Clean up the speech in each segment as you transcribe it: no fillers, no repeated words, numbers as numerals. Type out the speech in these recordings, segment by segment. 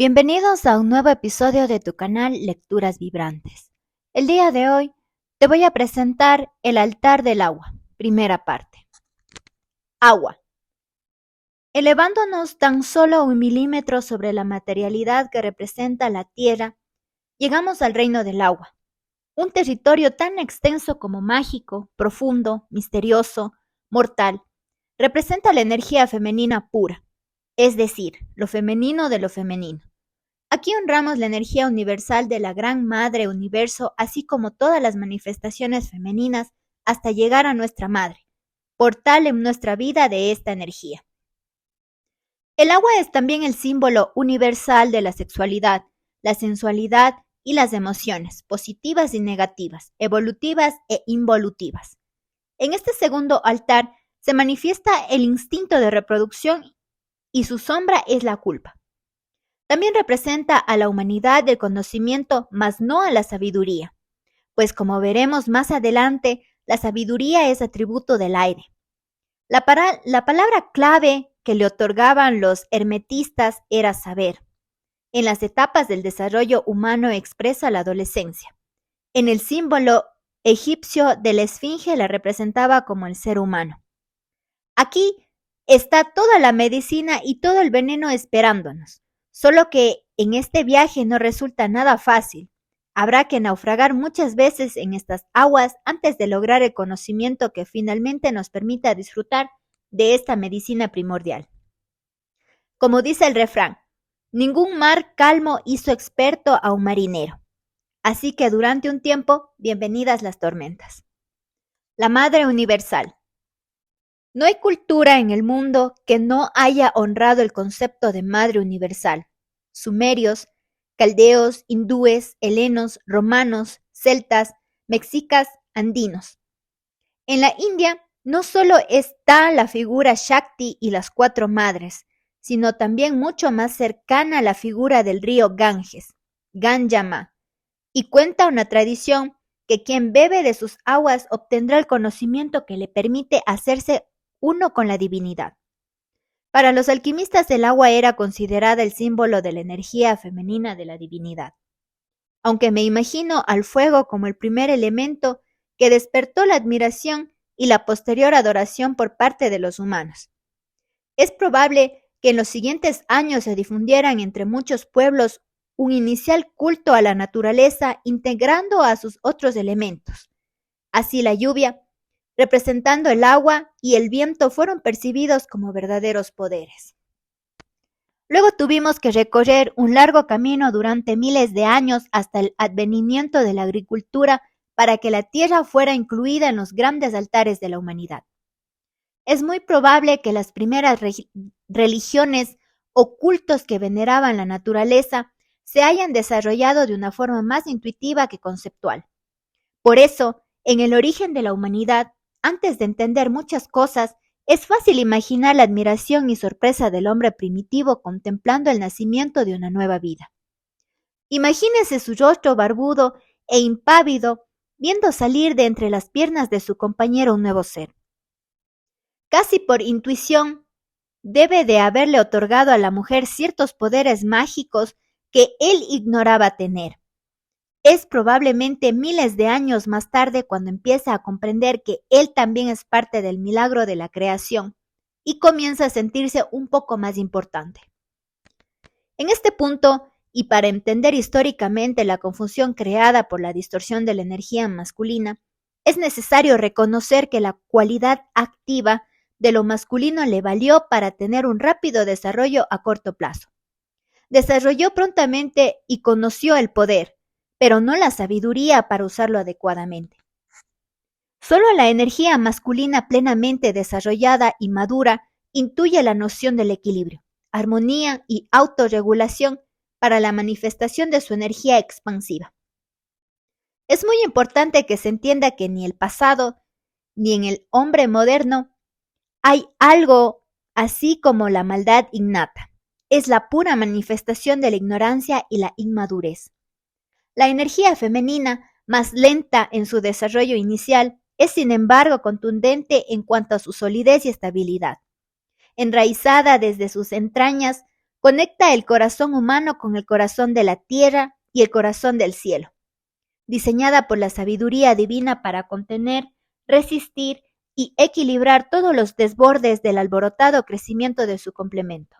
Bienvenidos a un nuevo episodio de tu canal Lecturas Vibrantes. El día de hoy te voy a presentar El altar del agua, primera parte. Agua. Elevándonos tan solo 1 milímetro sobre la materialidad que representa la Tierra, llegamos al reino del agua, un territorio tan extenso como mágico, profundo, misterioso, mortal. Representa la energía femenina pura, es decir, lo femenino de lo femenino. Aquí honramos la energía universal de la Gran Madre Universo, así como todas las manifestaciones femeninas, hasta llegar a nuestra Madre, portal en nuestra vida de esta energía. El agua es también el símbolo universal de la sexualidad, la sensualidad y las emociones, positivas y negativas, evolutivas e involutivas. En este segundo altar se manifiesta el instinto de reproducción y su sombra es la culpa. También representa a la humanidad del conocimiento, mas no a la sabiduría, pues como veremos más adelante, la sabiduría es atributo del aire. La palabra clave que le otorgaban los hermetistas era saber. En las etapas del desarrollo humano expresa la adolescencia. En el símbolo egipcio de la esfinge la representaba como el ser humano. Aquí está toda la medicina y todo el veneno esperándonos. Solo que en este viaje no resulta nada fácil. Habrá que naufragar muchas veces en estas aguas antes de lograr el conocimiento que finalmente nos permita disfrutar de esta medicina primordial. Como dice el refrán, ningún mar calmo hizo experto a un marinero. Así que durante un tiempo, bienvenidas las tormentas. La Madre Universal. No hay cultura en el mundo que no haya honrado el concepto de Madre Universal. Sumerios, caldeos, hindúes, helenos, romanos, celtas, mexicas, andinos. En la India no solo está la figura Shakti y las 4 madres, sino también mucho más cercana la figura del río Ganges, Ganyama, y cuenta una tradición que quien bebe de sus aguas obtendrá el conocimiento que le permite hacerse uno con la divinidad. Para los alquimistas el agua era considerada el símbolo de la energía femenina de la divinidad. Aunque me imagino al fuego como el primer elemento que despertó la admiración y la posterior adoración por parte de los humanos. Es probable que en los siguientes años se difundieran entre muchos pueblos un inicial culto a la naturaleza integrando a sus otros elementos. Así la lluvia, representando el agua y el viento, fueron percibidos como verdaderos poderes. Luego tuvimos que recorrer un largo camino durante miles de años hasta el advenimiento de la agricultura para que la tierra fuera incluida en los grandes altares de la humanidad. Es muy probable que las primeras religiones o cultos que veneraban la naturaleza se hayan desarrollado de una forma más intuitiva que conceptual. Por eso, en el origen de la humanidad, antes de entender muchas cosas, es fácil imaginar la admiración y sorpresa del hombre primitivo contemplando el nacimiento de una nueva vida. Imagínese su rostro barbudo e impávido viendo salir de entre las piernas de su compañero un nuevo ser. Casi por intuición, debe de haberle otorgado a la mujer ciertos poderes mágicos que él ignoraba tener. Es probablemente miles de años más tarde cuando empieza a comprender que él también es parte del milagro de la creación y comienza a sentirse un poco más importante. En este punto, y para entender históricamente la confusión creada por la distorsión de la energía masculina, es necesario reconocer que la cualidad activa de lo masculino le valió para tener un rápido desarrollo a corto plazo. Desarrolló prontamente y conoció el poder, pero no la sabiduría para usarlo adecuadamente. Solo la energía masculina plenamente desarrollada y madura intuye la noción del equilibrio, armonía y autorregulación para la manifestación de su energía expansiva. Es muy importante que se entienda que ni el pasado ni en el hombre moderno hay algo así como la maldad innata. Es la pura manifestación de la ignorancia y la inmadurez. La energía femenina, más lenta en su desarrollo inicial, es sin embargo contundente en cuanto a su solidez y estabilidad. Enraizada desde sus entrañas, Conecta el corazón humano con el corazón de la tierra y el corazón del cielo, diseñada por la sabiduría divina para contener, resistir y equilibrar todos los desbordes del alborotado crecimiento de su complemento.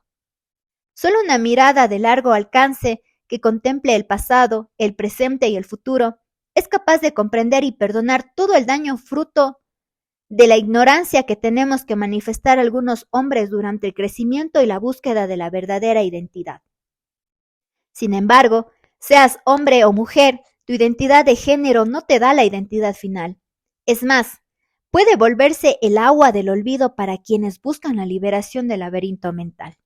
Solo una mirada de largo alcance que contemple el pasado, el presente y el futuro es capaz de comprender y perdonar todo el daño fruto de la ignorancia que tenemos que manifestar algunos hombres durante el crecimiento y la búsqueda de la verdadera identidad. Sin embargo, seas hombre o mujer, tu identidad de género no te da la identidad final. Es más, puede volverse el agua del olvido para quienes buscan la liberación del laberinto mental.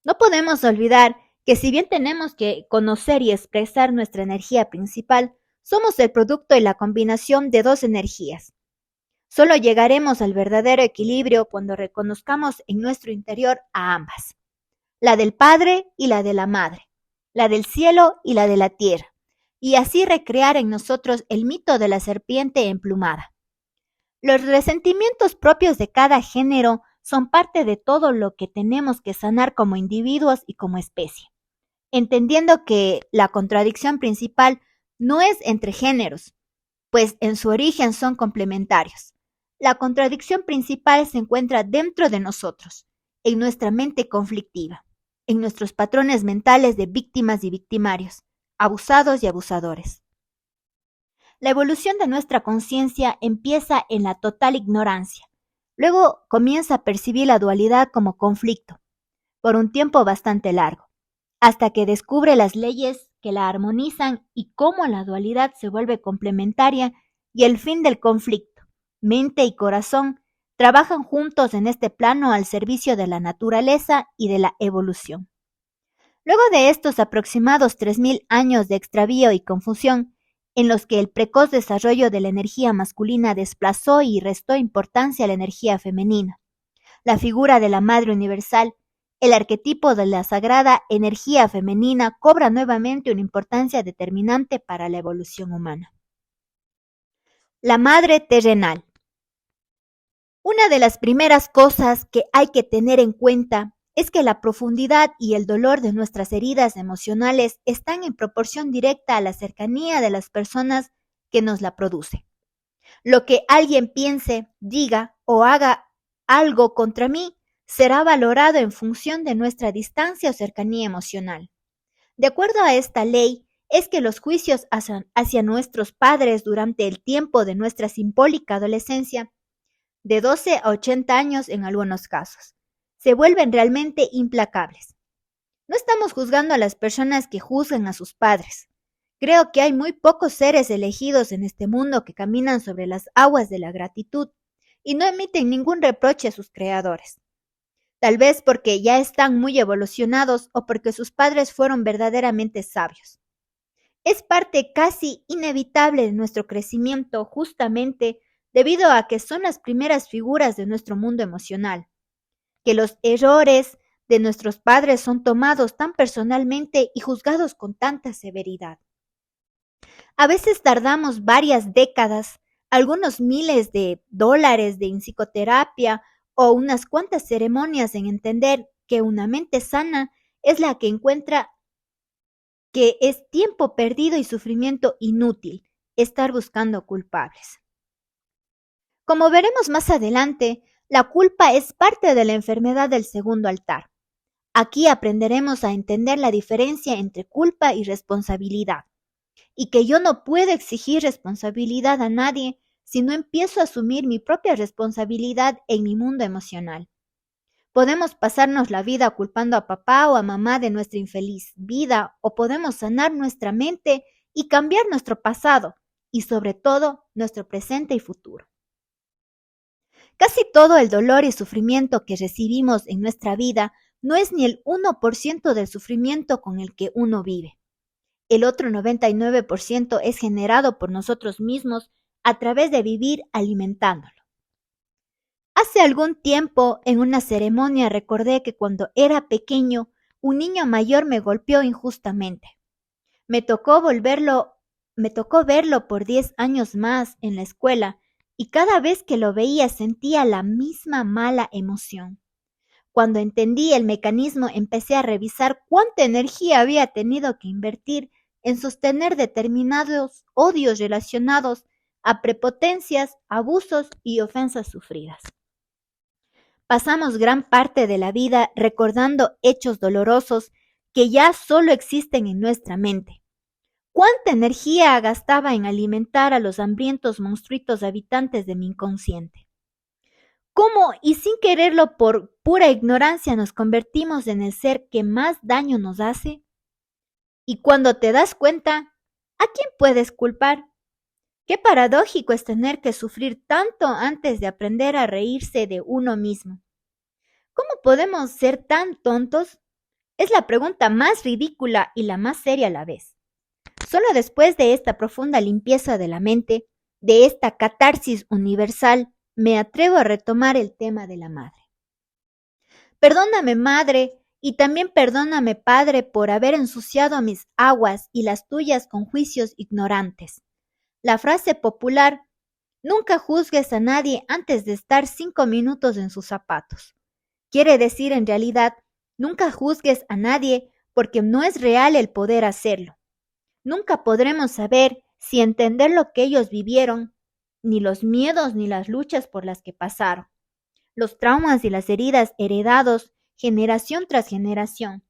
No podemos olvidar que si bien tenemos que conocer y expresar nuestra energía principal, somos el producto y la combinación de dos energías. Solo llegaremos al verdadero equilibrio cuando reconozcamos en nuestro interior a ambas, la del Padre y la de la Madre, la del cielo y la de la tierra, y así recrear en nosotros el mito de la serpiente emplumada. Los resentimientos propios de cada género son parte de todo lo que tenemos que sanar como individuos y como especie, entendiendo que la contradicción principal no es entre géneros, pues en su origen son complementarios. La contradicción principal se encuentra dentro de nosotros, en nuestra mente conflictiva, en nuestros patrones mentales de víctimas y victimarios, abusados y abusadores. La evolución de nuestra conciencia empieza en la total ignorancia. Luego comienza a percibir la dualidad como conflicto, por un tiempo bastante largo, hasta que descubre las leyes que la armonizan y cómo la dualidad se vuelve complementaria y el fin del conflicto. Mente y corazón trabajan juntos en este plano al servicio de la naturaleza y de la evolución. Luego de estos aproximados 3000 años de extravío y confusión, en los que el precoz desarrollo de la energía masculina desplazó y restó importancia a la energía femenina, la figura de la Madre Universal, el arquetipo de la sagrada energía femenina cobra nuevamente una importancia determinante para la evolución humana. La Madre Terrenal. Una de las primeras cosas que hay que tener en cuenta es que la profundidad y el dolor de nuestras heridas emocionales están en proporción directa a la cercanía de las personas que nos la producen. Lo que alguien piense, diga o haga algo contra mí será valorado en función de nuestra distancia o cercanía emocional. De acuerdo a esta ley, es que los juicios hacia nuestros padres durante el tiempo de nuestra simbólica adolescencia, de 12 a 80 años en algunos casos, se vuelven realmente implacables. No estamos juzgando a las personas que juzgan a sus padres. Creo que hay muy pocos seres elegidos en este mundo que caminan sobre las aguas de la gratitud y no emiten ningún reproche a sus creadores. Tal vez porque ya están muy evolucionados o porque sus padres fueron verdaderamente sabios. Es parte casi inevitable de nuestro crecimiento justamente debido a que son las primeras figuras de nuestro mundo emocional, que los errores de nuestros padres son tomados tan personalmente y juzgados con tanta severidad. A veces tardamos varias décadas, algunos miles de dólares en psicoterapia o unas cuantas ceremonias en entender que una mente sana es la que encuentra que es tiempo perdido y sufrimiento inútil estar buscando culpables. Como veremos más adelante, la culpa es parte de la enfermedad del segundo altar. Aquí aprenderemos a entender la diferencia entre culpa y responsabilidad, y que yo no puedo exigir responsabilidad a nadie si no empiezo a asumir mi propia responsabilidad en mi mundo emocional. Podemos pasarnos la vida culpando a papá o a mamá de nuestra infeliz vida, o podemos sanar nuestra mente y cambiar nuestro pasado, y sobre todo nuestro presente y futuro. Casi todo el dolor y sufrimiento que recibimos en nuestra vida no es ni el 1% del sufrimiento con el que uno vive. El otro 99% es generado por nosotros mismos a través de vivir alimentándolo. Hace algún tiempo, en una ceremonia, recordé que cuando era pequeño, un niño mayor me golpeó injustamente. Me tocó verlo por 10 años más en la escuela y cada vez que lo veía sentía la misma mala emoción. Cuando entendí el mecanismo, empecé a revisar cuánta energía había tenido que invertir en sostener determinados odios relacionados a prepotencias, abusos y ofensas sufridas. Pasamos gran parte de la vida recordando hechos dolorosos que ya solo existen en nuestra mente. ¿Cuánta energía gastaba en alimentar a los hambrientos monstruitos habitantes de mi inconsciente? ¿Cómo y sin quererlo por pura ignorancia nos convertimos en el ser que más daño nos hace? Y cuando te das cuenta, ¿a quién puedes culpar? Qué paradójico es tener que sufrir tanto antes de aprender a reírse de uno mismo. ¿Cómo podemos ser tan tontos? Es la pregunta más ridícula y la más seria a la vez. Solo después de esta profunda limpieza de la mente, de esta catarsis universal, me atrevo a retomar el tema de la madre. Perdóname, madre, y también perdóname, padre, por haber ensuciado mis aguas y las tuyas con juicios ignorantes. La frase popular, nunca juzgues a nadie antes de estar 5 minutos en sus zapatos. Quiere decir en realidad, nunca juzgues a nadie porque no es real el poder hacerlo. Nunca podremos saber si entender lo que ellos vivieron, ni los miedos ni las luchas por las que pasaron, los traumas y las heridas heredados generación tras generación,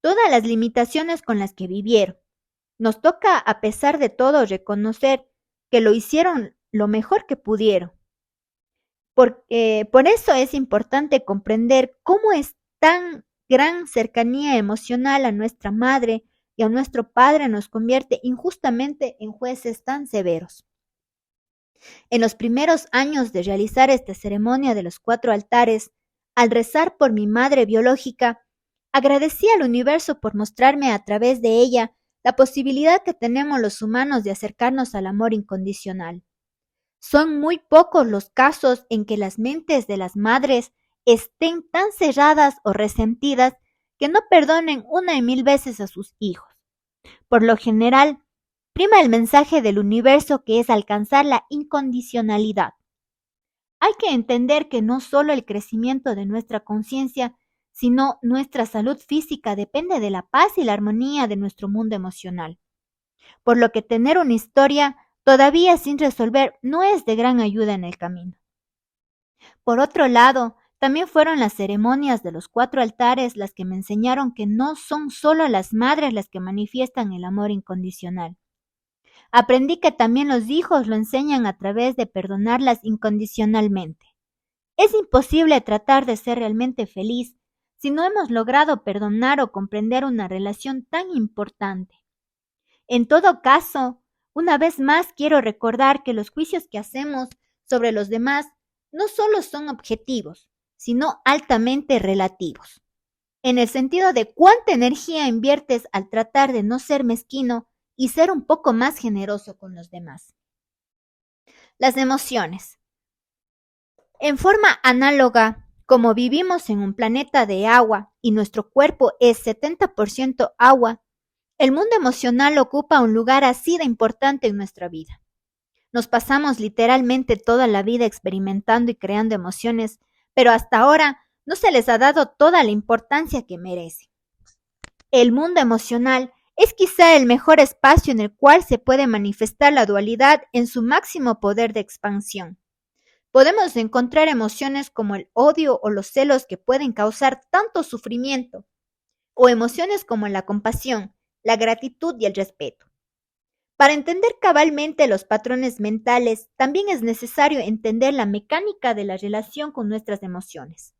todas las limitaciones con las que vivieron. Nos toca, a pesar de todo, reconocer que lo hicieron lo mejor que pudieron. Por eso es importante comprender cómo es tan gran cercanía emocional a nuestra madre y a nuestro padre nos convierte injustamente en jueces tan severos. En los primeros años de realizar esta ceremonia de los 4 altares, al rezar por mi madre biológica, agradecí al universo por mostrarme a través de ella la posibilidad que tenemos los humanos de acercarnos al amor incondicional. Son muy pocos los casos en que las mentes de las madres estén tan cerradas o resentidas que no perdonen una y 1000 veces a sus hijos. Por lo general, prima el mensaje del universo que es alcanzar la incondicionalidad. Hay que entender que no solo el crecimiento de nuestra conciencia, sino nuestra salud física depende de la paz y la armonía de nuestro mundo emocional. Por lo que tener una historia todavía sin resolver no es de gran ayuda en el camino. Por otro lado, también fueron las ceremonias de los 4 altares las que me enseñaron que no son solo las madres las que manifiestan el amor incondicional. Aprendí que también los hijos lo enseñan a través de perdonarlas incondicionalmente. Es imposible tratar de ser realmente feliz si no hemos logrado perdonar o comprender una relación tan importante. En todo caso, una vez más quiero recordar que los juicios que hacemos sobre los demás no solo son objetivos, sino altamente relativos, en el sentido de cuánta energía inviertes al tratar de no ser mezquino y ser un poco más generoso con los demás. Las emociones. En forma análoga, como vivimos en un planeta de agua y nuestro cuerpo es 70% agua, el mundo emocional ocupa un lugar así de importante en nuestra vida. Nos pasamos literalmente toda la vida experimentando y creando emociones, pero hasta ahora no se les ha dado toda la importancia que merece. El mundo emocional es quizá el mejor espacio en el cual se puede manifestar la dualidad en su máximo poder de expansión. Podemos encontrar emociones como el odio o los celos que pueden causar tanto sufrimiento, o emociones como la compasión, la gratitud y el respeto. Para entender cabalmente los patrones mentales, también es necesario entender la mecánica de la relación con nuestras emociones.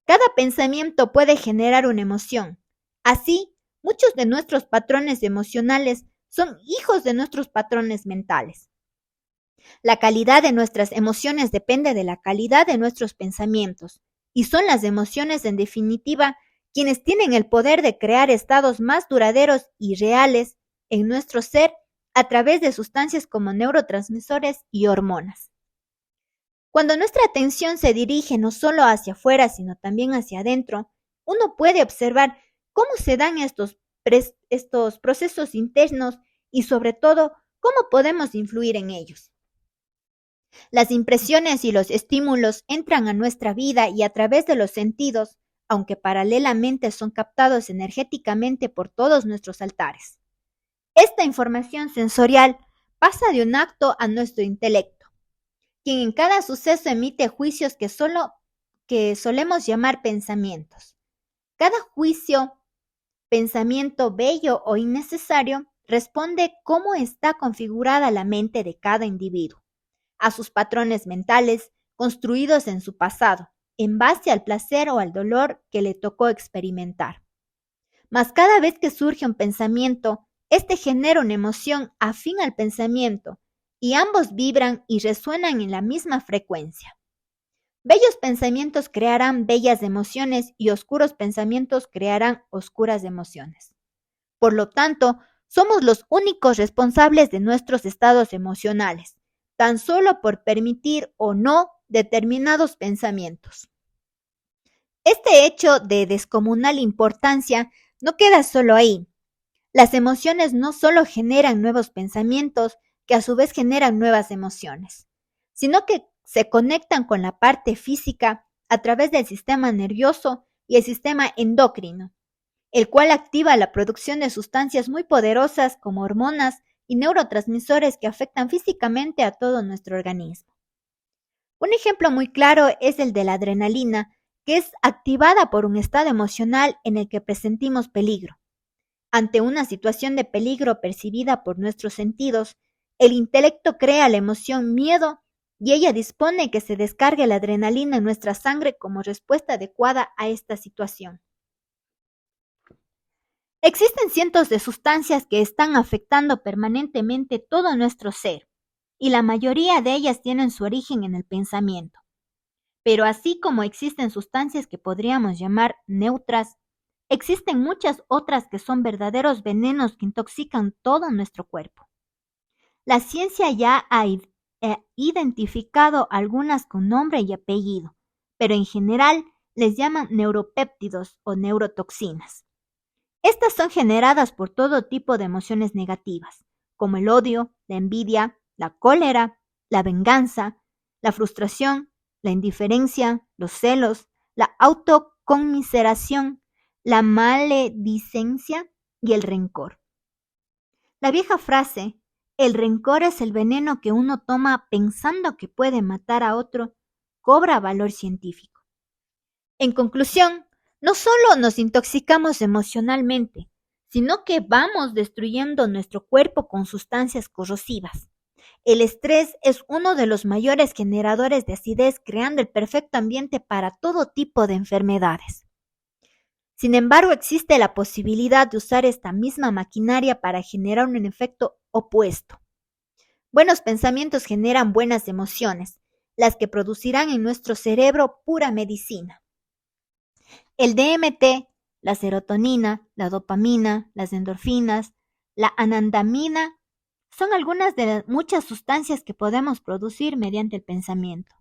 Cada pensamiento puede generar una emoción. Así, muchos de nuestros patrones emocionales son hijos de nuestros patrones mentales. La calidad de nuestras emociones depende de la calidad de nuestros pensamientos, y son las emociones, en definitiva, quienes tienen el poder de crear estados más duraderos y reales en nuestro ser a través de sustancias como neurotransmisores y hormonas. Cuando nuestra atención se dirige no solo hacia afuera, sino también hacia adentro, uno puede observar cómo se dan estos procesos internos y sobre todo cómo podemos influir en ellos. Las impresiones y los estímulos entran a nuestra vida y a través de los sentidos aunque paralelamente son captados energéticamente por todos nuestros altares. Esta información sensorial pasa de un acto a nuestro intelecto, quien en cada suceso emite juicios que solemos llamar pensamientos. Cada juicio, pensamiento bello o innecesario, responde cómo está configurada la mente de cada individuo, a sus patrones mentales construidos en su pasado, en base al placer o al dolor que le tocó experimentar. Mas cada vez que surge un pensamiento, este genera una emoción afín al pensamiento y ambos vibran y resuenan en la misma frecuencia. Bellos pensamientos crearán bellas emociones y oscuros pensamientos crearán oscuras emociones. Por lo tanto, somos los únicos responsables de nuestros estados emocionales, tan solo por permitir o no determinados pensamientos. Este hecho de descomunal importancia no queda solo ahí. Las emociones no solo generan nuevos pensamientos, que a su vez generan nuevas emociones, sino que se conectan con la parte física a través del sistema nervioso y el sistema endocrino, el cual activa la producción de sustancias muy poderosas como hormonas y neurotransmisores que afectan físicamente a todo nuestro organismo. Un ejemplo muy claro es el de la adrenalina, que es activada por un estado emocional en el que presentimos peligro. Ante una situación de peligro percibida por nuestros sentidos, el intelecto crea la emoción miedo y ella dispone que se descargue la adrenalina en nuestra sangre como respuesta adecuada a esta situación. Existen cientos de sustancias que están afectando permanentemente todo nuestro ser, y la mayoría de ellas tienen su origen en el pensamiento. Pero así como existen sustancias que podríamos llamar neutras, existen muchas otras que son verdaderos venenos que intoxican todo nuestro cuerpo. La ciencia ya ha identificado algunas con nombre y apellido, pero en general les llaman neuropéptidos o neurotoxinas. Estas son generadas por todo tipo de emociones negativas, como el odio, la envidia, la cólera, la venganza, la frustración, la indiferencia, los celos, la autoconmiseración, la maledicencia y el rencor. La vieja frase, el rencor es el veneno que uno toma pensando que puede matar a otro, cobra valor científico. En conclusión, no solo nos intoxicamos emocionalmente, sino que vamos destruyendo nuestro cuerpo con sustancias corrosivas. El estrés es uno de los mayores generadores de acidez, creando el perfecto ambiente para todo tipo de enfermedades. Sin embargo, existe la posibilidad de usar esta misma maquinaria para generar un efecto opuesto. Buenos pensamientos generan buenas emociones, las que producirán en nuestro cerebro pura medicina. El DMT, la serotonina, la dopamina, las endorfinas, la anandamina, son algunas de las muchas sustancias que podemos producir mediante el pensamiento.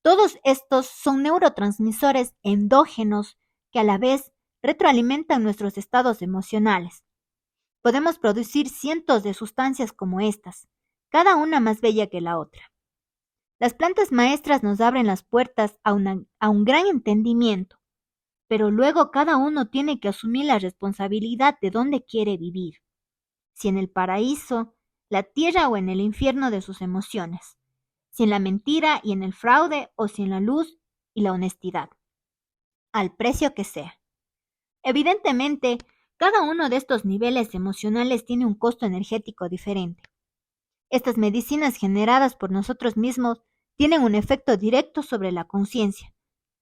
Todos estos son neurotransmisores endógenos que a la vez retroalimentan nuestros estados emocionales. Podemos producir cientos de sustancias como estas, cada una más bella que la otra. Las plantas maestras nos abren las puertas a un gran entendimiento, pero luego cada uno tiene que asumir la responsabilidad de dónde quiere vivir, si en el paraíso, la tierra o en el infierno de sus emociones, si en la mentira y en el fraude o si en la luz y la honestidad, al precio que sea. Evidentemente, cada uno de estos niveles emocionales tiene un costo energético diferente. Estas medicinas generadas por nosotros mismos tienen un efecto directo sobre la conciencia.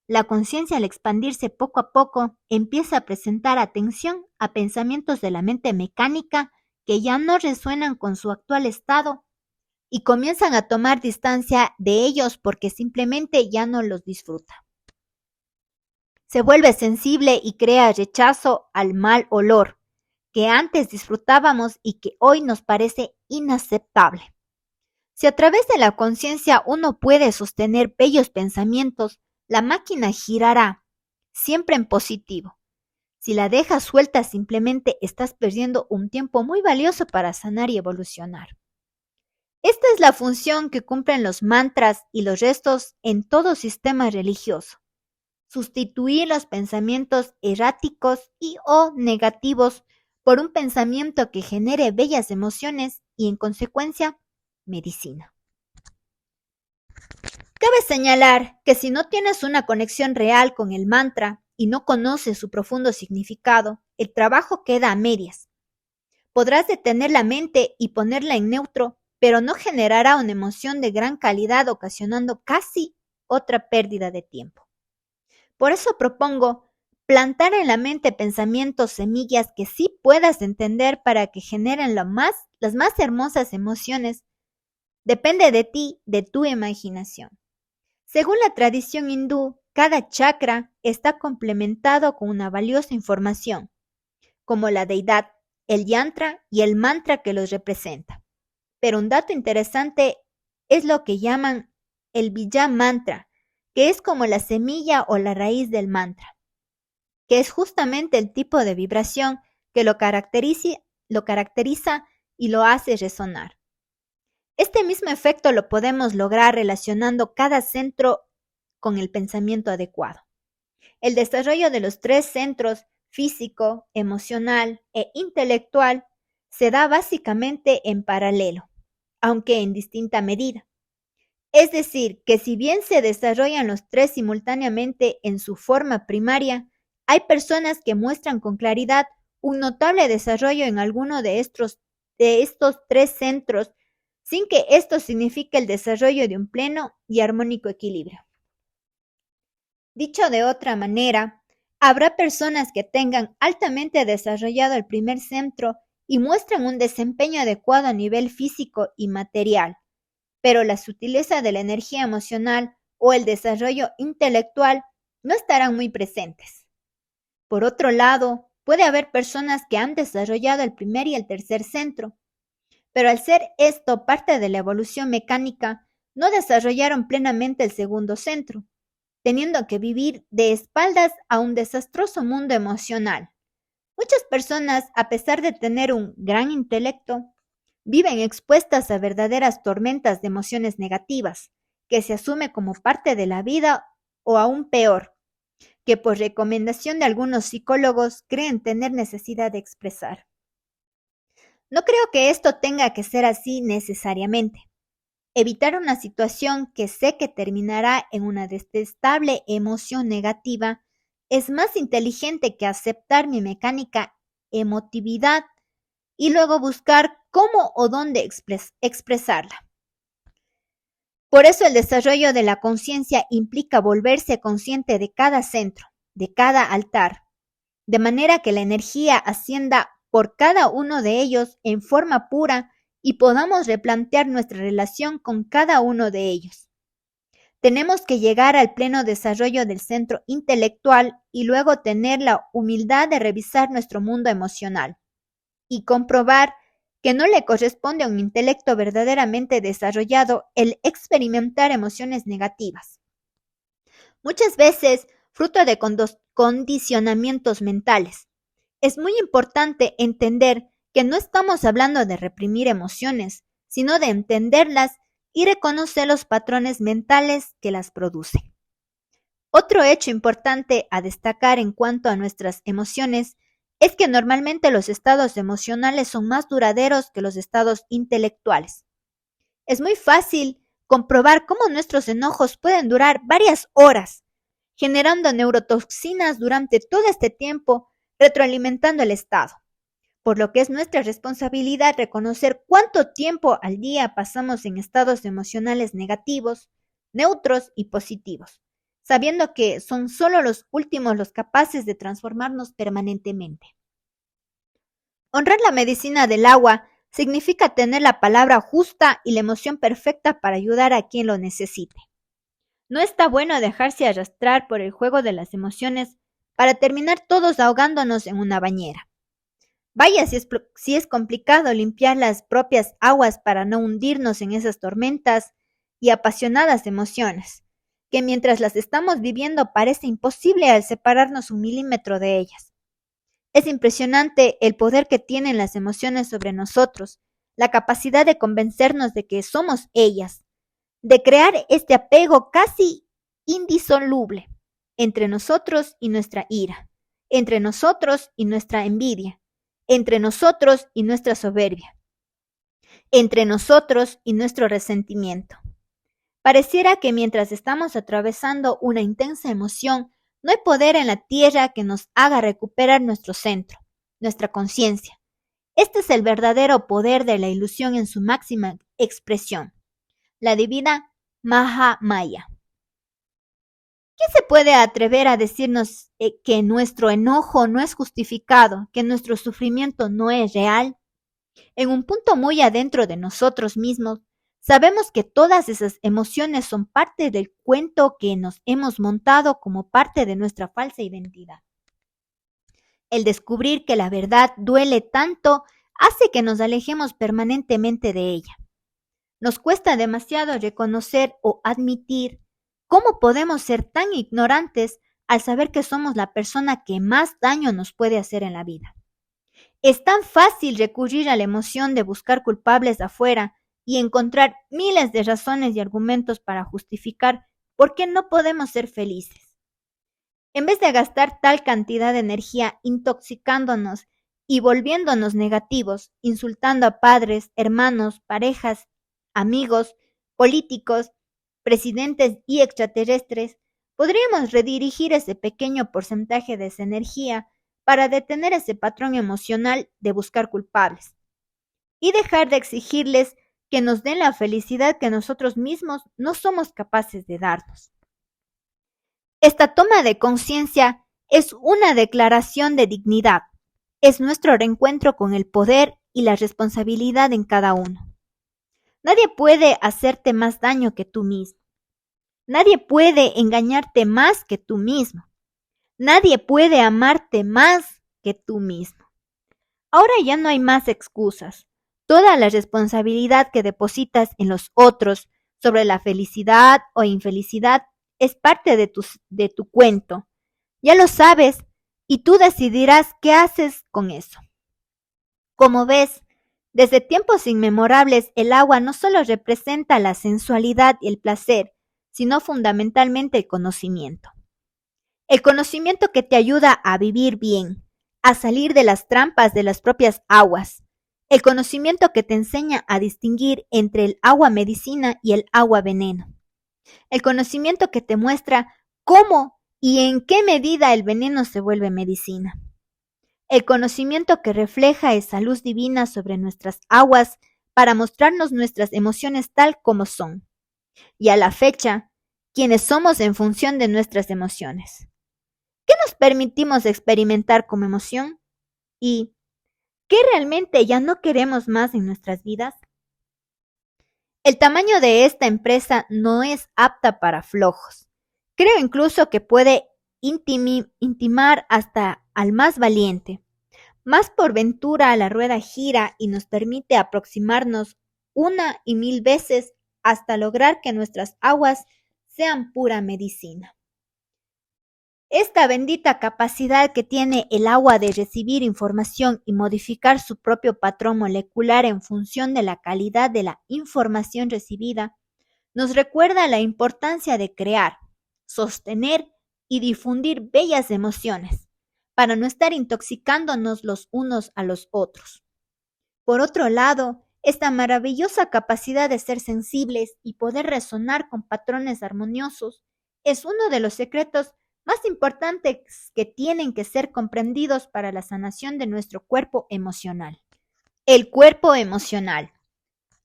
La conciencia, al expandirse poco a poco, empieza a presentar atención a pensamientos de la mente mecánica que ya no resuenan con su actual estado y comienzan a tomar distancia de ellos porque simplemente ya no los disfruta. Se vuelve sensible y crea rechazo al mal olor que antes disfrutábamos y que hoy nos parece inaceptable. Si a través de la conciencia uno puede sostener bellos pensamientos, la máquina girará, siempre en positivo. Si la dejas suelta, simplemente estás perdiendo un tiempo muy valioso para sanar y evolucionar. Esta es la función que cumplen los mantras y los restos en todo sistema religioso. sustituir los pensamientos erráticos y o negativos por un pensamiento que genere bellas emociones y en consecuencia medicina. Cabe señalar que si no tienes una conexión real con el mantra y no conoces su profundo significado, el trabajo queda a medias. Podrás detener la mente y ponerla en neutro, pero no generará una emoción de gran calidad, ocasionando casi otra pérdida de tiempo. Por eso propongo plantar en la mente pensamientos, semillas que sí puedas entender para que generen las más hermosas emociones. Depende de ti, de tu imaginación. Según la tradición hindú, cada chakra está complementado con una valiosa información, como la deidad, el yantra y el mantra que los representa. Pero un dato interesante es lo que llaman el bija mantra, que es como la semilla o la raíz del mantra, que es justamente el tipo de vibración que lo caracteriza y lo hace resonar. Este mismo efecto lo podemos lograr relacionando cada centro con el pensamiento adecuado. El desarrollo de los 3 centros, físico, emocional e intelectual, se da básicamente en paralelo, aunque en distinta medida. Es decir, que si bien se desarrollan los 3 simultáneamente en su forma primaria, hay personas que muestran con claridad un notable desarrollo en alguno de estos 3 centros, sin que esto signifique el desarrollo de un pleno y armónico equilibrio. Dicho de otra manera, habrá personas que tengan altamente desarrollado el primer centro y muestran un desempeño adecuado a nivel físico y material, pero la sutileza de la energía emocional o el desarrollo intelectual no estarán muy presentes. Por otro lado, puede haber personas que han desarrollado el primer y el tercer centro, pero al ser esto parte de la evolución mecánica, no desarrollaron plenamente el segundo centro, teniendo que vivir de espaldas a un desastroso mundo emocional. Muchas personas, a pesar de tener un gran intelecto, viven expuestas a verdaderas tormentas de emociones negativas, que se asume como parte de la vida o aún peor, que por recomendación de algunos psicólogos creen tener necesidad de expresar. No creo que esto tenga que ser así necesariamente. Evitar una situación que sé que terminará en una detestable emoción negativa es más inteligente que aceptar mi mecánica emotividad y luego buscar cómo o dónde expresarla. Por eso el desarrollo de la conciencia implica volverse consciente de cada centro, de cada altar, de manera que la energía ascienda por cada uno de ellos en forma pura y podamos replantear nuestra relación con cada uno de ellos. Tenemos que llegar al pleno desarrollo del centro intelectual y luego tener la humildad de revisar nuestro mundo emocional y comprobar que no le corresponde a un intelecto verdaderamente desarrollado el experimentar emociones negativas. Muchas veces, fruto de condicionamientos mentales. Es muy importante entender que no estamos hablando de reprimir emociones, sino de entenderlas y reconocer los patrones mentales que las producen. Otro hecho importante a destacar en cuanto a nuestras emociones es que normalmente los estados emocionales son más duraderos que los estados intelectuales. Es muy fácil comprobar cómo nuestros enojos pueden durar varias horas, generando neurotoxinas durante todo este tiempo, retroalimentando el estado. Por lo que es nuestra responsabilidad reconocer cuánto tiempo al día pasamos en estados emocionales negativos, neutros y positivos, sabiendo que son solo los últimos los capaces de transformarnos permanentemente. Honrar la medicina del agua significa tener la palabra justa y la emoción perfecta para ayudar a quien lo necesite. No está bueno dejarse arrastrar por el juego de las emociones para terminar todos ahogándonos en una bañera. Vaya si es complicado limpiar las propias aguas para no hundirnos en esas tormentas y apasionadas emociones, que mientras las estamos viviendo parece imposible al separarnos un milímetro de ellas. Es impresionante el poder que tienen las emociones sobre nosotros, la capacidad de convencernos de que somos ellas, de crear este apego casi indisoluble. entre nosotros y nuestra ira, entre nosotros y nuestra envidia, entre nosotros y nuestra soberbia, entre nosotros y nuestro resentimiento. Pareciera que mientras estamos atravesando una intensa emoción, no hay poder en la tierra que nos haga recuperar nuestro centro, nuestra conciencia. Este es el verdadero poder de la ilusión en su máxima expresión, la divina Mahamaya. ¿Quién se puede atrever a decirnos que nuestro enojo no es justificado, que nuestro sufrimiento no es real? En un punto muy adentro de nosotros mismos, sabemos que todas esas emociones son parte del cuento que nos hemos montado como parte de nuestra falsa identidad. El descubrir que la verdad duele tanto hace que nos alejemos permanentemente de ella. Nos cuesta demasiado reconocer o admitir cómo podemos ser tan ignorantes al saber que somos la persona que más daño nos puede hacer en la vida. Es tan fácil recurrir a la emoción de buscar culpables afuera y encontrar miles de razones y argumentos para justificar por qué no podemos ser felices. En vez de gastar tal cantidad de energía intoxicándonos y volviéndonos negativos, insultando a padres, hermanos, parejas, amigos, políticos, presidentes y extraterrestres, podríamos redirigir ese pequeño porcentaje de esa energía para detener ese patrón emocional de buscar culpables y dejar de exigirles que nos den la felicidad que nosotros mismos no somos capaces de darnos. Esta toma de conciencia es una declaración de dignidad, es nuestro reencuentro con el poder y la responsabilidad en cada uno. Nadie puede hacerte más daño que tú mismo. Nadie puede engañarte más que tú mismo. Nadie puede amarte más que tú mismo. Ahora ya no hay más excusas. Toda la responsabilidad que depositas en los otros sobre la felicidad o infelicidad es parte de tu cuento. Ya lo sabes y tú decidirás qué haces con eso. Como ves, desde tiempos inmemorables el agua no solo representa la sensualidad y el placer, sino fundamentalmente el conocimiento. El conocimiento que te ayuda a vivir bien, a salir de las trampas de las propias aguas. El conocimiento que te enseña a distinguir entre el agua medicina y el agua veneno. El conocimiento que te muestra cómo y en qué medida el veneno se vuelve medicina. El conocimiento que refleja esa luz divina sobre nuestras aguas para mostrarnos nuestras emociones tal como son. Y a la fecha, quienes somos en función de nuestras emociones. ¿Qué nos permitimos experimentar como emoción? ¿Y qué realmente ya no queremos más en nuestras vidas? El tamaño de esta empresa no es apta para flojos. Creo incluso que puede intimar hasta al más valiente. Más por ventura la rueda gira y nos permite aproximarnos una y mil veces hasta lograr que nuestras aguas sean pura medicina. Esta bendita capacidad que tiene el agua de recibir información y modificar su propio patrón molecular en función de la calidad de la información recibida, nos recuerda la importancia de crear, sostener y difundir bellas emociones, para no estar intoxicándonos los unos a los otros. Por otro lado, esta maravillosa capacidad de ser sensibles y poder resonar con patrones armoniosos es uno de los secretos más importantes que tienen que ser comprendidos para la sanación de nuestro cuerpo emocional. El cuerpo emocional.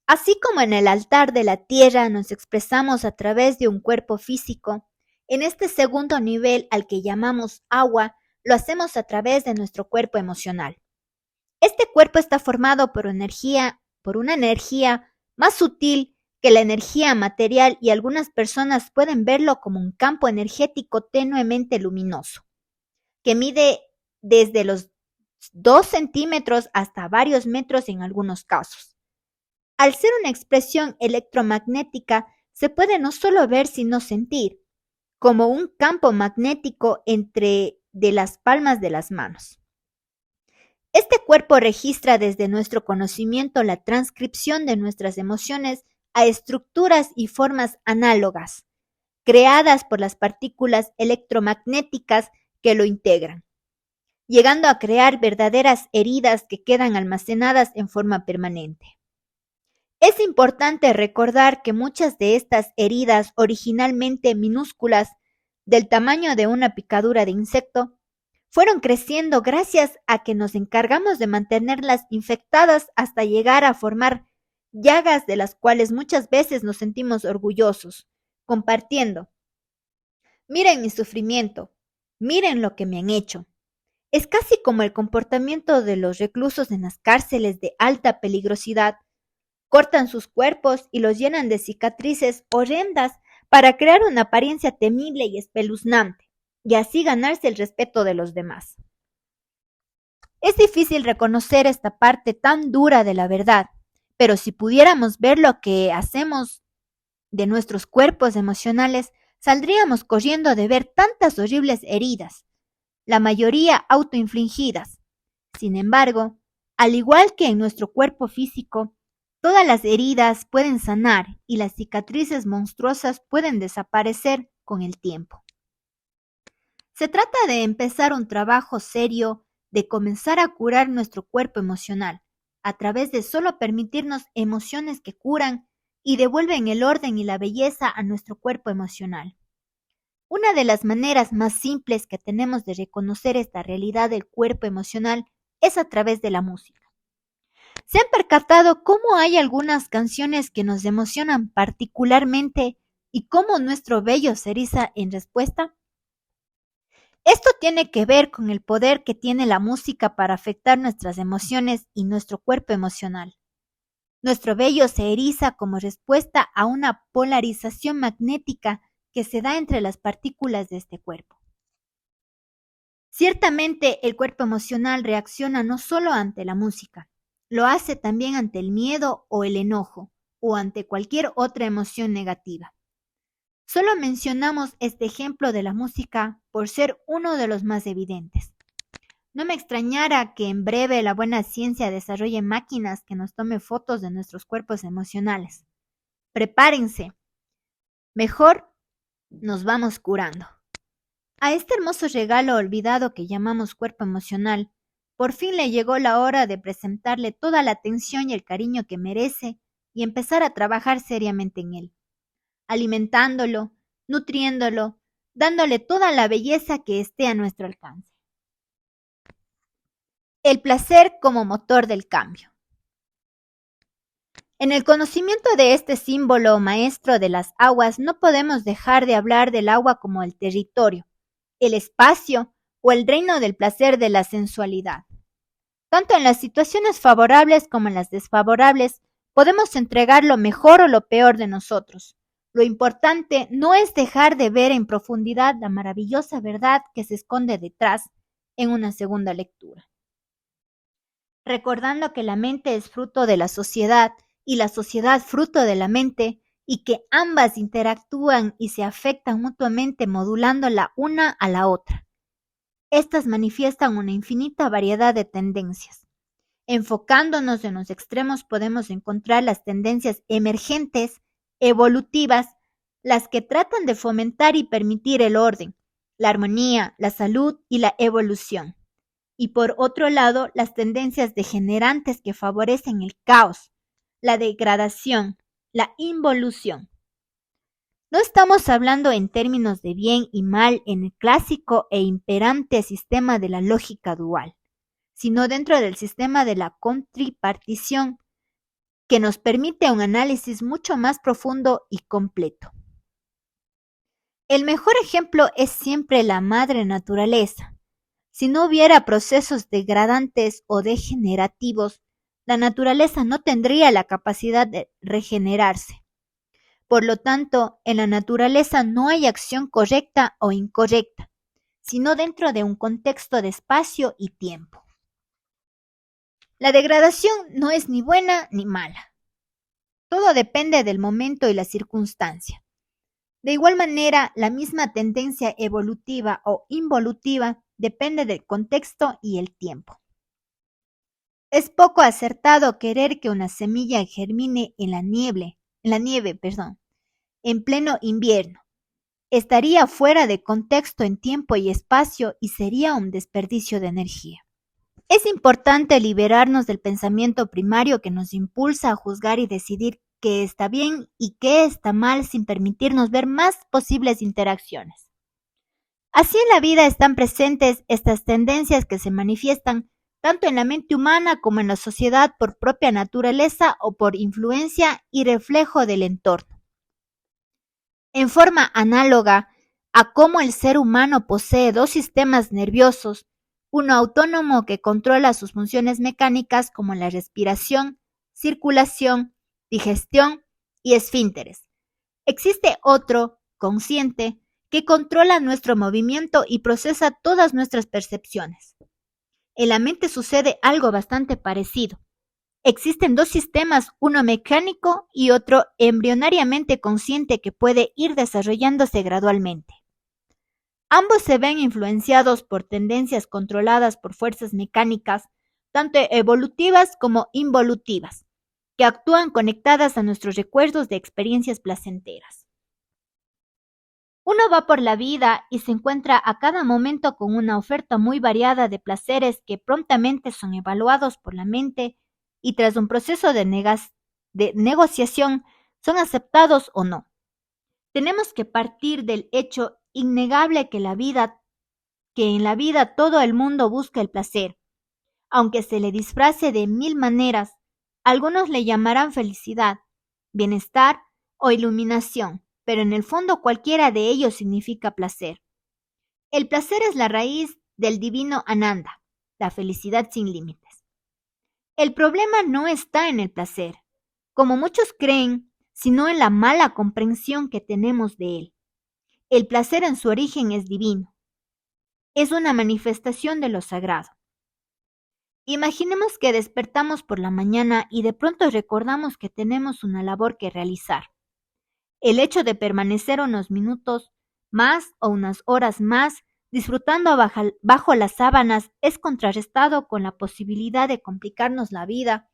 Así como en el altar de la tierra nos expresamos a través de un cuerpo físico, en este segundo nivel al que llamamos agua, lo hacemos a través de nuestro cuerpo emocional. Este cuerpo está formado por una energía más sutil que la energía material y algunas personas pueden verlo como un campo energético tenuemente luminoso, que mide desde los 2 centímetros hasta varios metros en algunos casos. Al ser una expresión electromagnética, se puede no solo ver sino sentir, como un campo magnético entre de las palmas de las manos. Este cuerpo registra desde nuestro conocimiento la transcripción de nuestras emociones a estructuras y formas análogas, creadas por las partículas electromagnéticas que lo integran, llegando a crear verdaderas heridas que quedan almacenadas en forma permanente. Es importante recordar que muchas de estas heridas, originalmente minúsculas, del tamaño de una picadura de insecto, fueron creciendo gracias a que nos encargamos de mantenerlas infectadas hasta llegar a formar llagas de las cuales muchas veces nos sentimos orgullosos, compartiendo. Miren mi sufrimiento, miren lo que me han hecho. Es casi como el comportamiento de los reclusos en las cárceles de alta peligrosidad. Cortan sus cuerpos y los llenan de cicatrices horrendas para crear una apariencia temible y espeluznante, y así ganarse el respeto de los demás. Es difícil reconocer esta parte tan dura de la verdad, pero si pudiéramos ver lo que hacemos de nuestros cuerpos emocionales, saldríamos corriendo de ver tantas horribles heridas, la mayoría autoinfligidas. Sin embargo, al igual que en nuestro cuerpo físico, todas las heridas pueden sanar y las cicatrices monstruosas pueden desaparecer con el tiempo. Se trata de empezar un trabajo serio de comenzar a curar nuestro cuerpo emocional, a través de solo permitirnos emociones que curan y devuelven el orden y la belleza a nuestro cuerpo emocional. Una de las maneras más simples que tenemos de reconocer esta realidad del cuerpo emocional es a través de la música. ¿Se han percatado cómo hay algunas canciones que nos emocionan particularmente y cómo nuestro vello se eriza en respuesta? Esto tiene que ver con el poder que tiene la música para afectar nuestras emociones y nuestro cuerpo emocional. Nuestro vello se eriza como respuesta a una polarización magnética que se da entre las partículas de este cuerpo. Ciertamente, el cuerpo emocional reacciona no solo ante la música, lo hace también ante el miedo o el enojo, o ante cualquier otra emoción negativa. Solo mencionamos este ejemplo de la música por ser uno de los más evidentes. No me extrañara que en breve la buena ciencia desarrolle máquinas que nos tome fotos de nuestros cuerpos emocionales. Prepárense. Mejor nos vamos curando. A este hermoso regalo olvidado que llamamos cuerpo emocional, por fin le llegó la hora de presentarle toda la atención y el cariño que merece y empezar a trabajar seriamente en él, alimentándolo, nutriéndolo, dándole toda la belleza que esté a nuestro alcance. El placer como motor del cambio. En el conocimiento de este símbolo maestro de las aguas no podemos dejar de hablar del agua como el territorio, el espacio o el reino del placer de la sensualidad. Tanto en las situaciones favorables como en las desfavorables, podemos entregar lo mejor o lo peor de nosotros. Lo importante no es dejar de ver en profundidad la maravillosa verdad que se esconde detrás en una segunda lectura. Recordando que la mente es fruto de la sociedad y la sociedad fruto de la mente, y que ambas interactúan y se afectan mutuamente modulando la una a la otra. Estas manifiestan una infinita variedad de tendencias. Enfocándonos en los extremos podemos encontrar las tendencias emergentes, evolutivas, las que tratan de fomentar y permitir el orden, la armonía, la salud y la evolución. Y por otro lado, las tendencias degenerantes que favorecen el caos, la degradación, la involución. No estamos hablando en términos de bien y mal en el clásico e imperante sistema de la lógica dual, sino dentro del sistema de la contrapartición, que nos permite un análisis mucho más profundo y completo. El mejor ejemplo es siempre la madre naturaleza. Si no hubiera procesos degradantes o degenerativos, la naturaleza no tendría la capacidad de regenerarse. Por lo tanto, en la naturaleza no hay acción correcta o incorrecta, sino dentro de un contexto de espacio y tiempo. La degradación no es ni buena ni mala. Todo depende del momento y la circunstancia. De igual manera, la misma tendencia evolutiva o involutiva depende del contexto y el tiempo. Es poco acertado querer que una semilla germine en la nieve, en pleno invierno. estaría fuera de contexto en tiempo y espacio y sería un desperdicio de energía. Es importante liberarnos del pensamiento primario que nos impulsa a juzgar y decidir qué está bien y qué está mal sin permitirnos ver más posibles interacciones. Así en la vida están presentes estas tendencias que se manifiestan tanto en la mente humana como en la sociedad por propia naturaleza o por influencia y reflejo del entorno. En forma análoga a cómo el ser humano posee dos sistemas nerviosos, uno autónomo que controla sus funciones mecánicas como la respiración, circulación, digestión y esfínteres. Existe otro, consciente, que controla nuestro movimiento y procesa todas nuestras percepciones. En la mente sucede algo bastante parecido. Existen dos sistemas, uno mecánico y otro embrionariamente consciente que puede ir desarrollándose gradualmente. Ambos se ven influenciados por tendencias controladas por fuerzas mecánicas, tanto evolutivas como involutivas, que actúan conectadas a nuestros recuerdos de experiencias placenteras. Uno va por la vida y se encuentra a cada momento con una oferta muy variada de placeres que prontamente son evaluados por la mente y tras un proceso de negociación son aceptados o no. Tenemos que partir del hecho innegable que en la vida todo el mundo busca el placer. Aunque se le disfrace de mil maneras, algunos le llamarán felicidad, bienestar o iluminación, pero en el fondo cualquiera de ellos significa placer. El placer es la raíz del divino Ananda, la felicidad sin límites. El problema no está en el placer, como muchos creen, sino en la mala comprensión que tenemos de él. El placer en su origen es divino. Es una manifestación de lo sagrado. Imaginemos que despertamos por la mañana y de pronto recordamos que tenemos una labor que realizar. El hecho de permanecer unos minutos más o unas horas más disfrutando bajo las sábanas es contrarrestado con la posibilidad de complicarnos la vida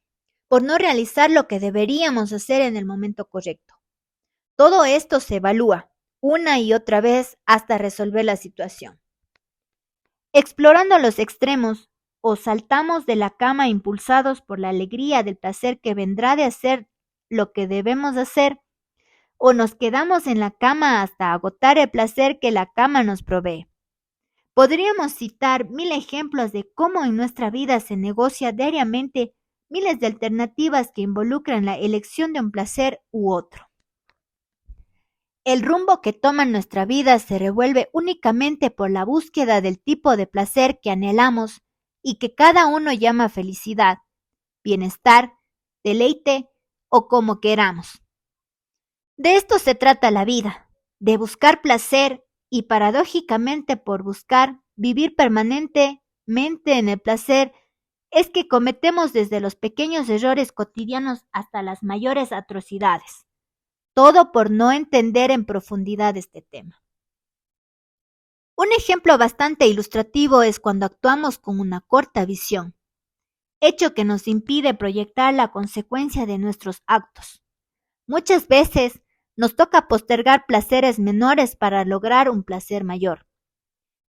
por no realizar lo que deberíamos hacer en el momento correcto. Todo esto se evalúa una y otra vez hasta resolver la situación. Explorando los extremos, o saltamos de la cama impulsados por la alegría del placer que vendrá de hacer lo que debemos hacer, o nos quedamos en la cama hasta agotar el placer que la cama nos provee. Podríamos citar 1000 ejemplos de cómo en nuestra vida se negocia diariamente miles de alternativas que involucran la elección de un placer u otro. El rumbo que toma nuestra vida se revuelve únicamente por la búsqueda del tipo de placer que anhelamos y que cada uno llama felicidad, bienestar, deleite o como queramos. De esto se trata la vida, de buscar placer y paradójicamente por buscar vivir permanentemente en el placer es que cometemos desde los pequeños errores cotidianos hasta las mayores atrocidades. Todo por no entender en profundidad este tema. Un ejemplo bastante ilustrativo es cuando actuamos con una corta visión, hecho que nos impide proyectar la consecuencia de nuestros actos. Muchas veces nos toca postergar placeres menores para lograr un placer mayor.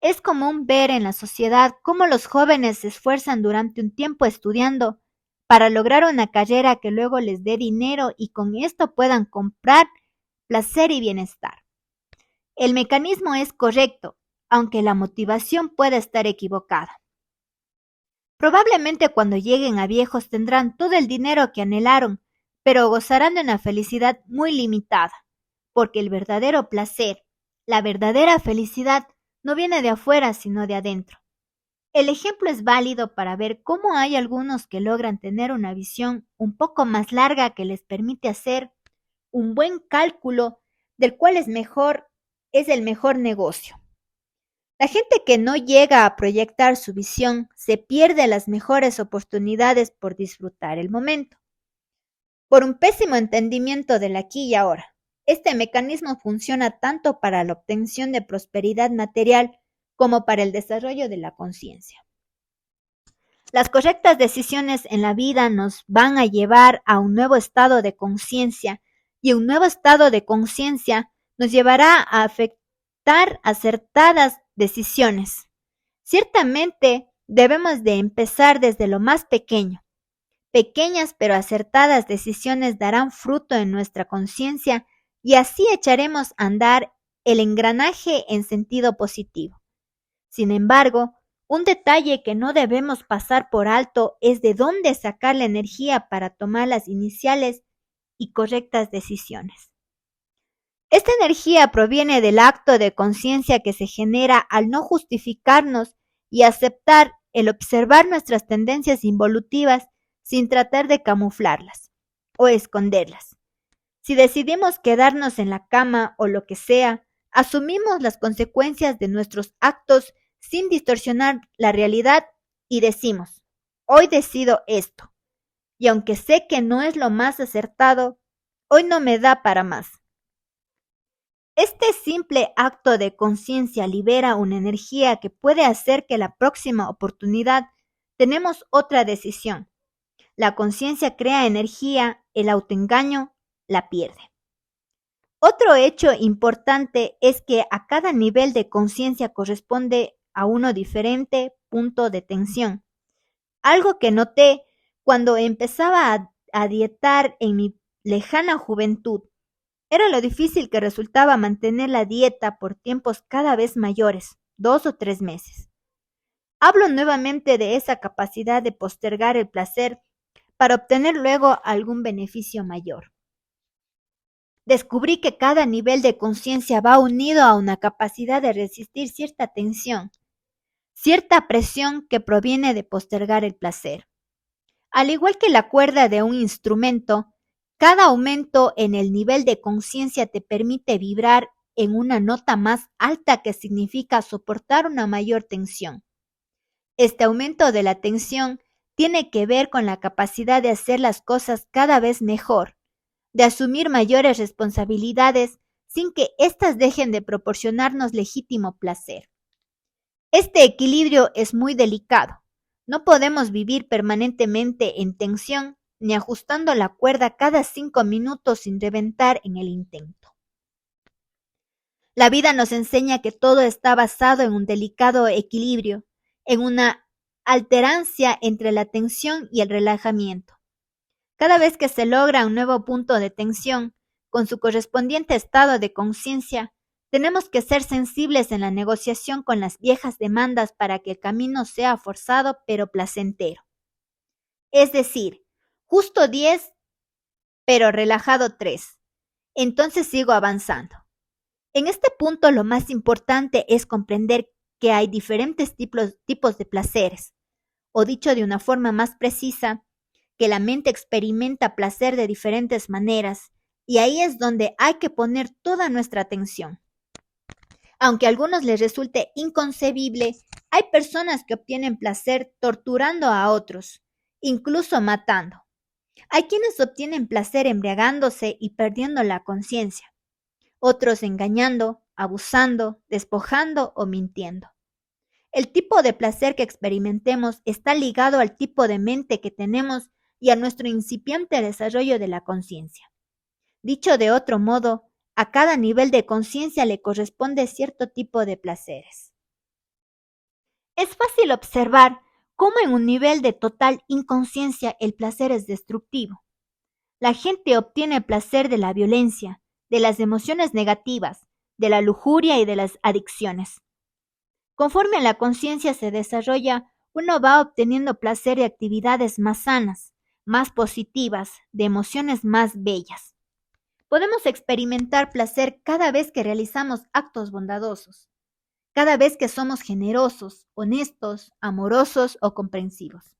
Es común ver en la sociedad cómo los jóvenes se esfuerzan durante un tiempo estudiando para lograr una carrera que luego les dé dinero y con esto puedan comprar placer y bienestar. El mecanismo es correcto, aunque la motivación pueda estar equivocada. Probablemente cuando lleguen a viejos tendrán todo el dinero que anhelaron, pero gozarán de una felicidad muy limitada, porque el verdadero placer, la verdadera felicidad, no viene de afuera sino de adentro. El ejemplo es válido para ver cómo hay algunos que logran tener una visión un poco más larga que les permite hacer un buen cálculo del cual es el mejor negocio. La gente que no llega a proyectar su visión se pierde las mejores oportunidades por disfrutar el momento. Por un pésimo entendimiento del aquí y ahora. Este mecanismo funciona tanto para la obtención de prosperidad material como para el desarrollo de la conciencia. Las correctas decisiones en la vida nos van a llevar a un nuevo estado de conciencia y un nuevo estado de conciencia nos llevará a aceptar acertadas decisiones. Ciertamente, debemos de empezar desde lo más pequeño. Pequeñas pero acertadas decisiones darán fruto en nuestra conciencia y así echaremos a andar el engranaje en sentido positivo. Sin embargo, un detalle que no debemos pasar por alto es de dónde sacar la energía para tomar las iniciales y correctas decisiones. Esta energía proviene del acto de conciencia que se genera al no justificarnos y aceptar el observar nuestras tendencias involutivas sin tratar de camuflarlas o esconderlas. Si decidimos quedarnos en la cama o lo que sea, asumimos las consecuencias de nuestros actos sin distorsionar la realidad y decimos, hoy decido esto, y aunque sé que no es lo más acertado, hoy no me da para más. Este simple acto de conciencia libera una energía que puede hacer que la próxima oportunidad tenemos otra decisión. La conciencia crea energía, el autoengaño la pierde. Otro hecho importante es que a cada nivel de conciencia corresponde a uno diferente punto de tensión. Algo que noté cuando empezaba a dietar en mi lejana juventud era lo difícil que resultaba mantener la dieta por tiempos cada vez mayores, 2 o 3 meses. Hablo nuevamente de esa capacidad de postergar el placer para obtener luego algún beneficio mayor. Descubrí que cada nivel de conciencia va unido a una capacidad de resistir cierta tensión, cierta presión que proviene de postergar el placer. Al igual que la cuerda de un instrumento, cada aumento en el nivel de conciencia te permite vibrar en una nota más alta que significa soportar una mayor tensión. Este aumento de la tensión tiene que ver con la capacidad de hacer las cosas cada vez mejor, de asumir mayores responsabilidades sin que éstas dejen de proporcionarnos legítimo placer. Este equilibrio es muy delicado. No podemos vivir permanentemente en tensión ni ajustando la cuerda cada 5 minutos sin reventar en el intento. La vida nos enseña que todo está basado en un delicado equilibrio, en una alterancia entre la tensión y el relajamiento. Cada vez que se logra un nuevo punto de tensión, con su correspondiente estado de conciencia, tenemos que ser sensibles en la negociación con las viejas demandas para que el camino sea forzado pero placentero. Es decir, justo 10, pero relajado 3. Entonces sigo avanzando. En este punto lo más importante es comprender que hay diferentes tipos de placeres, o dicho de una forma más precisa, que la mente experimenta placer de diferentes maneras, y ahí es donde hay que poner toda nuestra atención. Aunque a algunos les resulte inconcebible, hay personas que obtienen placer torturando a otros, incluso matando. Hay quienes obtienen placer embriagándose y perdiendo la conciencia, otros engañando, abusando, despojando o mintiendo. El tipo de placer que experimentemos está ligado al tipo de mente que tenemos y a nuestro incipiente desarrollo de la conciencia. Dicho de otro modo, a cada nivel de conciencia le corresponde cierto tipo de placeres. Es fácil observar cómo en un nivel de total inconsciencia el placer es destructivo. La gente obtiene placer de la violencia, de las emociones negativas, de la lujuria y de las adicciones. Conforme la conciencia se desarrolla, uno va obteniendo placer de actividades más sanas, más positivas, de emociones más bellas. Podemos experimentar placer cada vez que realizamos actos bondadosos, cada vez que somos generosos, honestos, amorosos o comprensivos.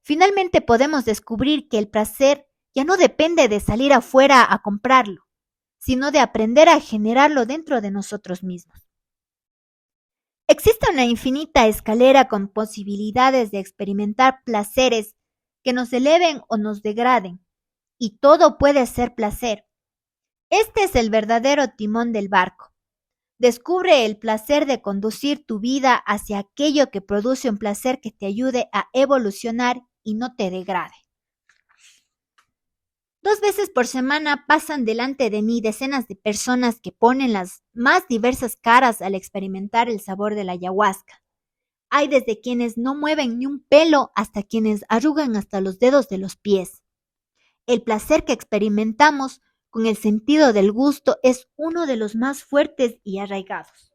Finalmente podemos descubrir que el placer ya no depende de salir afuera a comprarlo, sino de aprender a generarlo dentro de nosotros mismos. Existe una infinita escalera con posibilidades de experimentar placeres que nos eleven o nos degraden, y todo puede ser placer. Este es el verdadero timón del barco. Descubre el placer de conducir tu vida hacia aquello que produce un placer que te ayude a evolucionar y no te degrade. 2 veces por semana pasan delante de mí decenas de personas que ponen las más diversas caras al experimentar el sabor de la ayahuasca. Hay desde quienes no mueven ni un pelo hasta quienes arrugan hasta los dedos de los pies. El placer que experimentamos con el sentido del gusto es uno de los más fuertes y arraigados.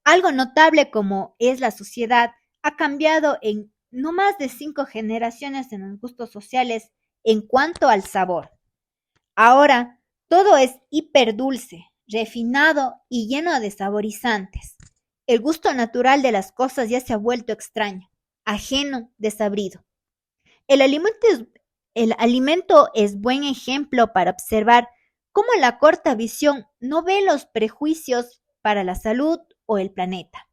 Algo notable como es la sociedad ha cambiado en no más de 5 generaciones en los gustos sociales en cuanto al sabor. Ahora todo es hiperdulce, refinado y lleno de saborizantes. El gusto natural de las cosas ya se ha vuelto extraño, ajeno, desabrido. El alimento es buen ejemplo para observar cómo la corta visión no ve los prejuicios para la salud o el planeta.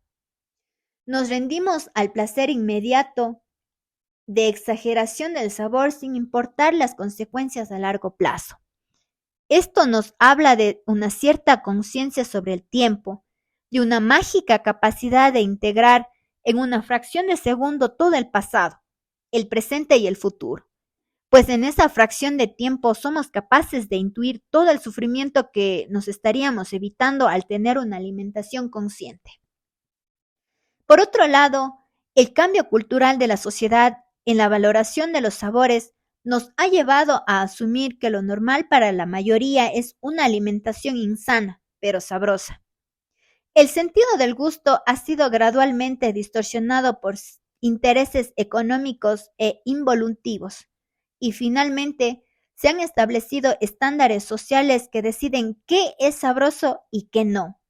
Nos rendimos al placer inmediato de exageración del sabor sin importar las consecuencias a largo plazo. Esto nos habla de una cierta conciencia sobre el tiempo, de una mágica capacidad de integrar en una fracción de segundo todo el pasado, el presente y el futuro, pues en esa fracción de tiempo somos capaces de intuir todo el sufrimiento que nos estaríamos evitando al tener una alimentación consciente. Por otro lado, el cambio cultural de la sociedad en la valoración de los sabores nos ha llevado a asumir que lo normal para la mayoría es una alimentación insana, pero sabrosa. El sentido del gusto ha sido gradualmente distorsionado por intereses económicos e involutivos, y finalmente se han establecido estándares sociales que deciden qué es sabroso y qué no.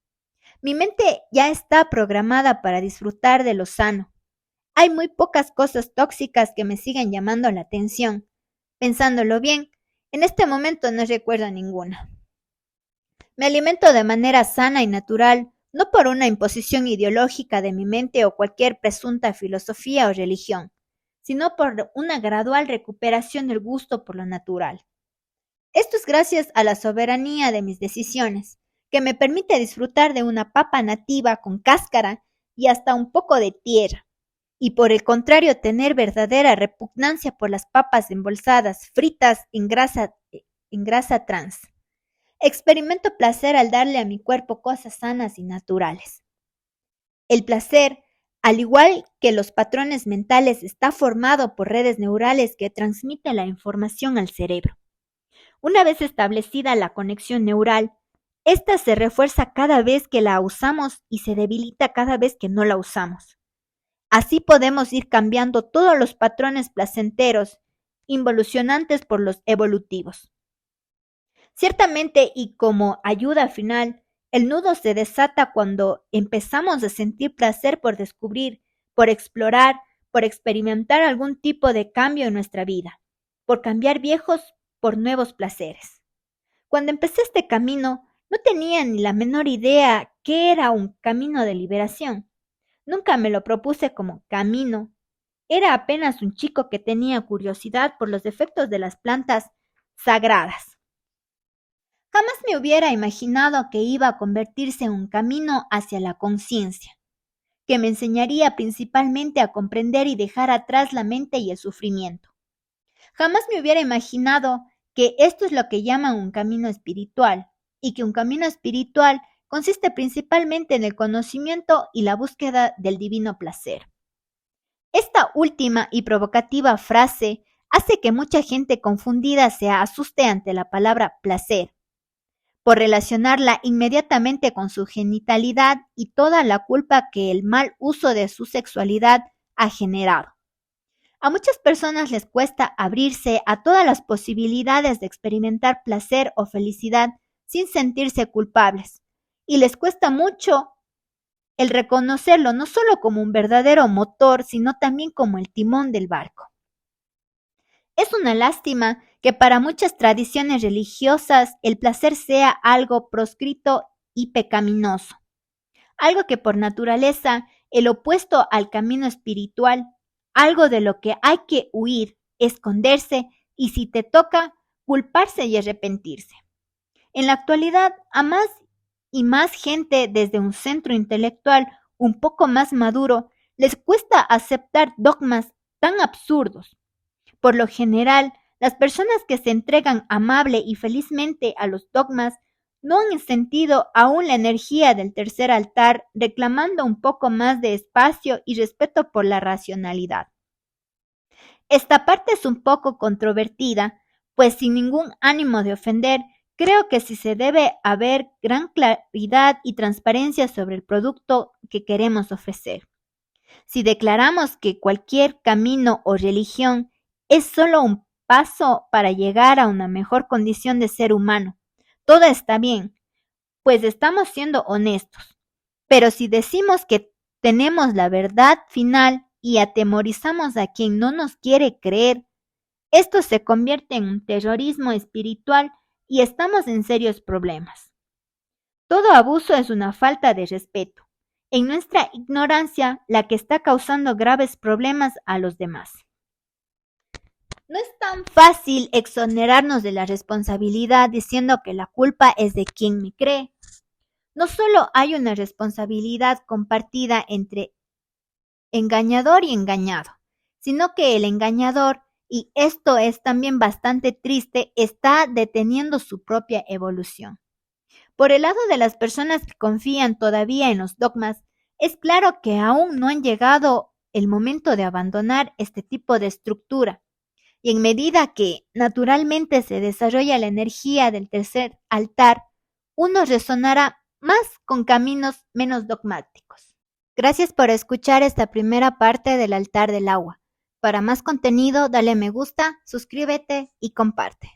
Mi mente ya está programada para disfrutar de lo sano. Hay muy pocas cosas tóxicas que me siguen llamando la atención. Pensándolo bien, en este momento no recuerdo ninguna. Me alimento de manera sana y natural, no por una imposición ideológica de mi mente o cualquier presunta filosofía o religión, sino por una gradual recuperación del gusto por lo natural. Esto es gracias a la soberanía de mis decisiones, que me permite disfrutar de una papa nativa con cáscara y hasta un poco de tierra, y por el contrario tener verdadera repugnancia por las papas embolsadas, fritas en grasa trans. Experimento placer al darle a mi cuerpo cosas sanas y naturales. El placer, al igual que los patrones mentales, está formado por redes neurales que transmiten la información al cerebro. Una vez establecida la conexión neural, esta se refuerza cada vez que la usamos y se debilita cada vez que no la usamos. Así podemos ir cambiando todos los patrones placenteros, involucionantes por los evolutivos. Ciertamente, y como ayuda final, el nudo se desata cuando empezamos a sentir placer por descubrir, por explorar, por experimentar algún tipo de cambio en nuestra vida, por cambiar viejos por nuevos placeres. Cuando empecé este camino, no tenía ni la menor idea qué era un camino de liberación. Nunca me lo propuse como camino. Era apenas un chico que tenía curiosidad por los efectos de las plantas sagradas. Jamás me hubiera imaginado que iba a convertirse en un camino hacia la conciencia, que me enseñaría principalmente a comprender y dejar atrás la mente y el sufrimiento. Jamás me hubiera imaginado que esto es lo que llaman un camino espiritual, y que un camino espiritual consiste principalmente en el conocimiento y la búsqueda del divino placer. Esta última y provocativa frase hace que mucha gente confundida se asuste ante la palabra placer, por relacionarla inmediatamente con su genitalidad y toda la culpa que el mal uso de su sexualidad ha generado. A muchas personas les cuesta abrirse a todas las posibilidades de experimentar placer o felicidad sin sentirse culpables, y les cuesta mucho el reconocerlo no solo como un verdadero motor, sino también como el timón del barco. Es una lástima que para muchas tradiciones religiosas el placer sea algo proscrito y pecaminoso, algo que por naturaleza el opuesto al camino espiritual, algo de lo que hay que huir, esconderse y si te toca, culparse y arrepentirse. En la actualidad, a más y más gente desde un centro intelectual un poco más maduro les cuesta aceptar dogmas tan absurdos. Por lo general, Las personas que se entregan amable y felizmente a los dogmas no han sentido aún la energía del tercer altar, reclamando un poco más de espacio y respeto por la racionalidad. Esta parte es un poco controvertida, pues sin ningún ánimo de ofender, creo que sí se debe haber gran claridad y transparencia sobre el producto que queremos ofrecer. Si declaramos que cualquier camino o religión es solo un paso para llegar a una mejor condición de ser humano, todo está bien, pues estamos siendo honestos. Pero si decimos que tenemos la verdad final y atemorizamos a quien no nos quiere creer, esto se convierte en un terrorismo espiritual y estamos en serios problemas. Todo abuso es una falta de respeto. En nuestra ignorancia, la que está causando graves problemas a los demás. No es tan fácil exonerarnos de la responsabilidad diciendo que la culpa es de quien me cree. No solo hay una responsabilidad compartida entre engañador y engañado, sino que el engañador, y esto es también bastante triste, está deteniendo su propia evolución. Por el lado de las personas que confían todavía en los dogmas, es claro que aún no han llegado el momento de abandonar este tipo de estructura. Y en medida que naturalmente se desarrolla la energía del tercer altar, uno resonará más con caminos menos dogmáticos. Gracias por escuchar esta primera parte del altar del agua. Para más contenido, dale me gusta, suscríbete y comparte.